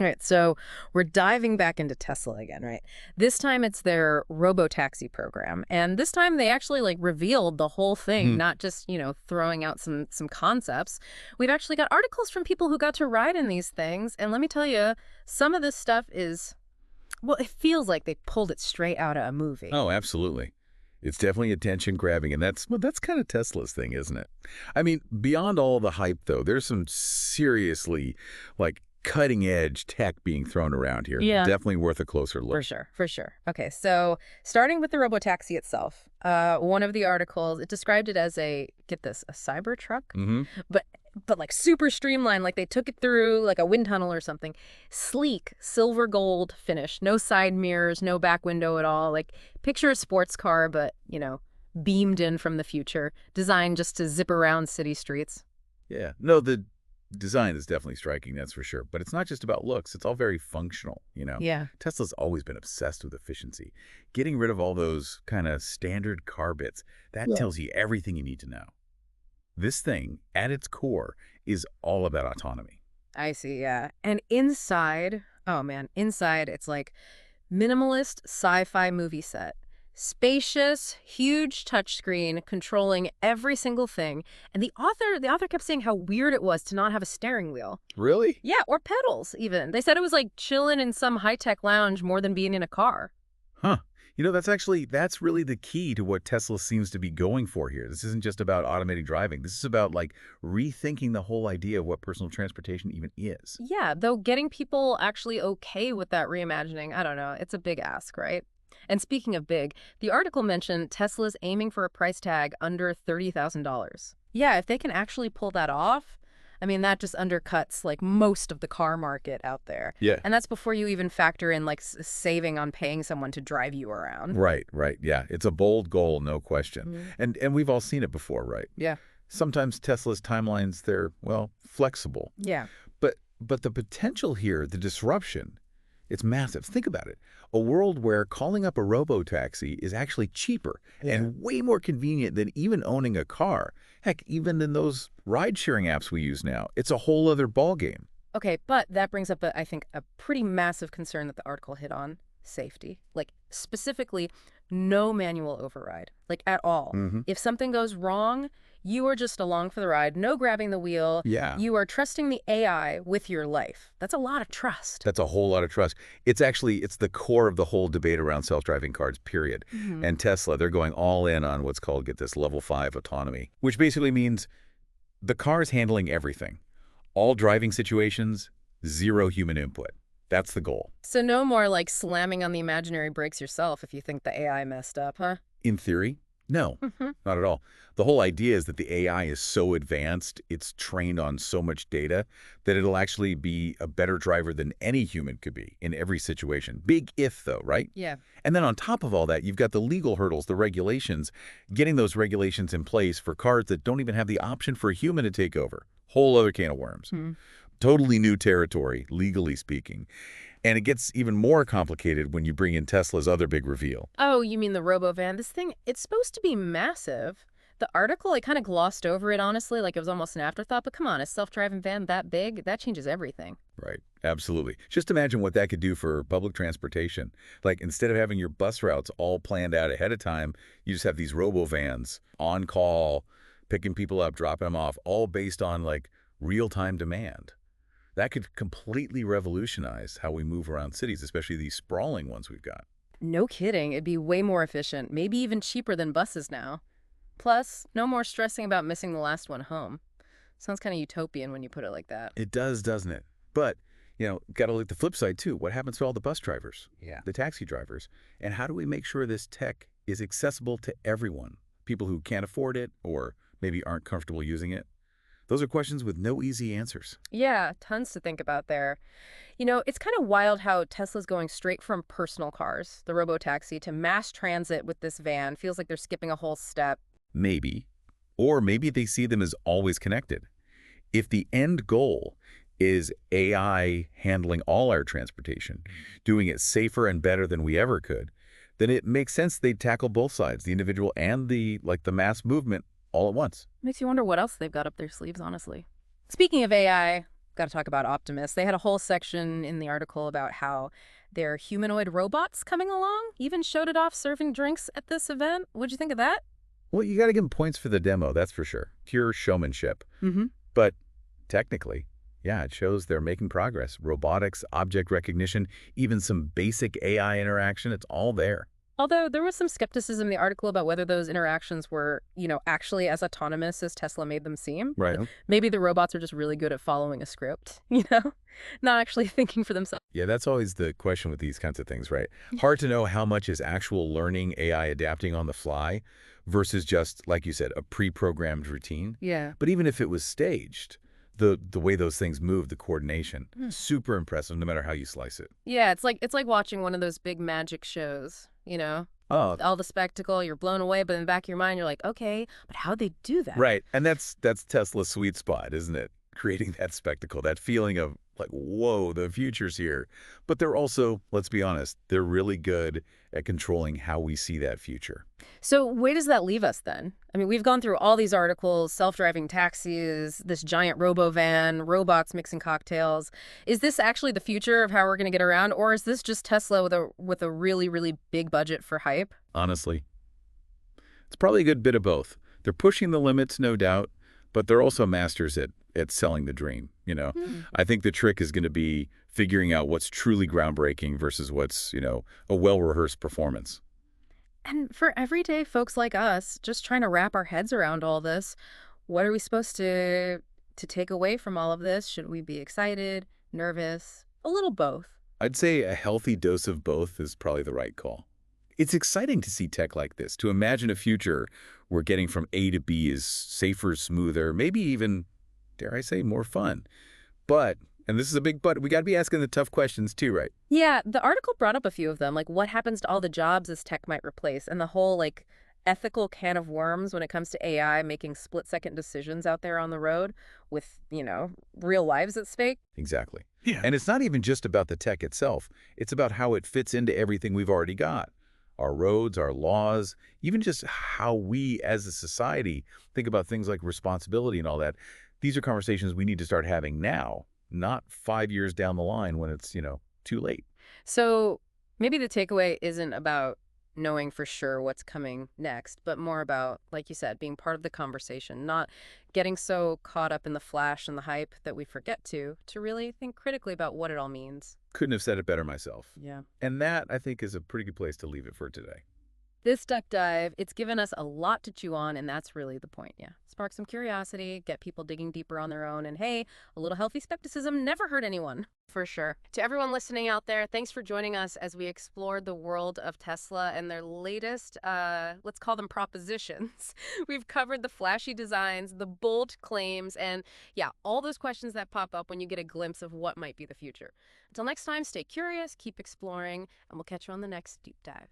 All right, so we're diving back into Tesla again, right? This time it's their Robo Taxi program, and this time they actually revealed the whole thing, Mhm. not just throwing out some concepts. We've actually got articles from people who got to ride in these things, and let me tell you, some of this stuff is, well, it feels like they pulled it straight out of a movie. Oh, absolutely. It's definitely attention grabbing, and that's kind of Tesla's thing, isn't it? I mean, beyond all the hype, though, there's some seriously, cutting edge tech being thrown around here. Yeah. Definitely worth a closer look. For sure, for sure. Okay, so starting with the robotaxi itself, one of the articles, it described it as get this, a cyber truck, Hmm. but super streamlined, like they took it through like a wind tunnel or something. Sleek, silver gold finish, no side mirrors, no back window at all. Like picture a sports car, but beamed in from the future, designed just to zip around city streets. Yeah. No, the design is definitely striking, that's for sure. But it's not just about looks. It's all very functional. Yeah. Tesla's always been obsessed with efficiency. Getting rid of all those kind of standard car bits, that Yeah. tells you everything you need to know. This thing, at its core, is all about autonomy. I see, yeah. And inside, oh man, inside it's like minimalist sci-fi movie set. Spacious, huge touchscreen controlling every single thing. And the author kept saying how weird it was to not have a steering wheel. Really? Yeah, or pedals even. They said it was like chilling in some high-tech lounge more than being in a car. Huh. That's really the key to what Tesla seems to be going for here. This isn't just about automating driving. This is about, rethinking the whole idea of what personal transportation even is. Yeah, though getting people actually okay with that reimagining, I don't know, it's a big ask, right? And speaking of big, the article mentioned Tesla's aiming for a price tag under $30,000. Yeah, if they can actually pull that off, I mean, that just undercuts most of the car market out there. Yeah. And that's before you even factor in saving on paying someone to drive you around. Right, right. Yeah, it's a bold goal, no question. Mhm. And we've all seen it before, right? Yeah. Sometimes Tesla's timelines, they're, well, flexible. Yeah. But the potential here, the disruption, it's massive. Think about it. A world where calling up a robo-taxi is actually cheaper and way more convenient than even owning a car. Heck, even in those ride-sharing apps we use now, it's a whole other ballgame. Okay, but that brings up, I think, a pretty massive concern that the article hit on: safety. Specifically, no manual override, at all. Hmm. If something goes wrong, you are just along for the ride, no grabbing the wheel. Yeah. You are trusting the AI with your life. That's a lot of trust. That's a whole lot of trust. It's the core of the whole debate around self-driving cars, period. Mhm. And Tesla, they're going all in on what's called, get this, level 5 autonomy, which basically means the car's handling everything. All driving situations, zero human input. That's the goal. So no more slamming on the imaginary brakes yourself if you think the AI messed up, huh? In theory, no, Mhm. not at all. The whole idea is that the AI is so advanced, it's trained on so much data, that it'll actually be a better driver than any human could be in every situation. Big if, though, right? Yeah. And then on top of all that, you've got the legal hurdles, the regulations, getting those regulations in place for cars that don't even have the option for a human to take over. Whole other can of worms. Hmm. Totally new territory, legally speaking. And it gets even more complicated when you bring in Tesla's other big reveal. Oh, you mean the Robovan? This thing, it's supposed to be massive. The article, I kind of glossed over it, honestly, like it was almost an afterthought. But come on, a self-driving van that big, that changes everything. Right, absolutely. Just imagine what that could do for public transportation. Instead of having your bus routes all planned out ahead of time, you just have these robo-vans on call, picking people up, dropping them off, all based on real-time demand. That could completely revolutionize how we move around cities, especially these sprawling ones we've got. No kidding. It'd be way more efficient, maybe even cheaper than buses now. Plus, no more stressing about missing the last one home. Sounds kind of utopian when you put it like that. It does, doesn't it? But, got to look at the flip side, too. What happens to all the bus drivers? Yeah. The taxi drivers? And how do we make sure this tech is accessible to everyone? People who can't afford it or maybe aren't comfortable using it? Those are questions with no easy answers. Yeah, tons to think about there. It's kind of wild how Tesla's going straight from personal cars, the robotaxi, to mass transit with this van. Feels like they're skipping a whole step. Maybe. Or maybe they see them as always connected. If the end goal is AI handling all our transportation, doing it safer and better than we ever could, then it makes sense they'd tackle both sides, the individual and the mass movement, all at once. Makes you wonder what else they've got up their sleeves, honestly. Speaking of AI, got to talk about Optimus. They had a whole section in the article about how their humanoid robots coming along even showed it off serving drinks at this event. What'd you think of that? Well, you got to give them points for the demo, that's for sure. Pure showmanship. Mm-hmm. But technically, yeah, it shows they're making progress. Robotics, object recognition, even some basic AI interaction, it's all there. Although there was some skepticism in the article about whether those interactions were, actually as autonomous as Tesla made them seem. Right. Maybe the robots are just really good at following a script, not actually thinking for themselves. Yeah, that's always the question with these kinds of things, right? Hard to know how much is actual learning AI adapting on the fly versus just, like you said, a pre-programmed routine. Yeah. But even if it was staged, the way those things move, the coordination, super impressive no matter how you slice it. Yeah, it's like watching one of those big magic shows. Oh, All the spectacle, you're blown away, but in the back of your mind, you're like, okay, but how'd they do that? right. And that's Tesla's sweet spot, isn't it? Creating that spectacle, that feeling of like, whoa, the future's here. But they're also, let's be honest, they're really good at controlling how we see that future. So where does that leave us then? I mean, we've gone through all these articles, self-driving taxis, this giant robo-van, robots mixing cocktails. Is this actually the future of how we're going to get around, or is this just Tesla with a really, really big budget for hype? Honestly, it's probably a good bit of both. They're pushing the limits, no doubt, but they're also masters at selling the dream. I think the trick is going to be figuring out what's truly groundbreaking versus what's a well-rehearsed performance. And for everyday folks like us, just trying to wrap our heads around all this, what are we supposed to take away from all of this? Should we be excited, nervous, a little both? I'd say a healthy dose of both is probably the right call. It's exciting to see tech like this, to imagine a future where getting from A to B is safer, smoother, maybe even, dare I say, more fun. But, and this is a big but, we got to be asking the tough questions too, right? Yeah, the article brought up a few of them, like what happens to all the jobs this tech might replace, and the whole ethical can of worms when it comes to AI making split-second decisions out there on the road with real lives at stake. Exactly. Yeah. And it's not even just about the tech itself. It's about how it fits into everything we've already got. Our roads, our laws, even just how we as a society think about things like responsibility and all that. These are conversations we need to start having now, not 5 years down the line when it's too late. So maybe the takeaway isn't about knowing for sure what's coming next, but more about, like you said, being part of the conversation, not getting so caught up in the flash and the hype that we forget to really think critically about what it all means. Couldn't have said it better myself. Yeah. And that, I think, is a pretty good place to leave it for today. This duck dive, it's given us a lot to chew on, and that's really the point, yeah. Spark some curiosity, get people digging deeper on their own, and hey, a little healthy skepticism never hurt anyone. For sure. To everyone listening out there, thanks for joining us as we explored the world of Tesla and their latest, let's call them propositions. We've covered the flashy designs, the bold claims, and yeah, all those questions that pop up when you get a glimpse of what might be the future. Until next time, stay curious, keep exploring, and we'll catch you on the next deep dive.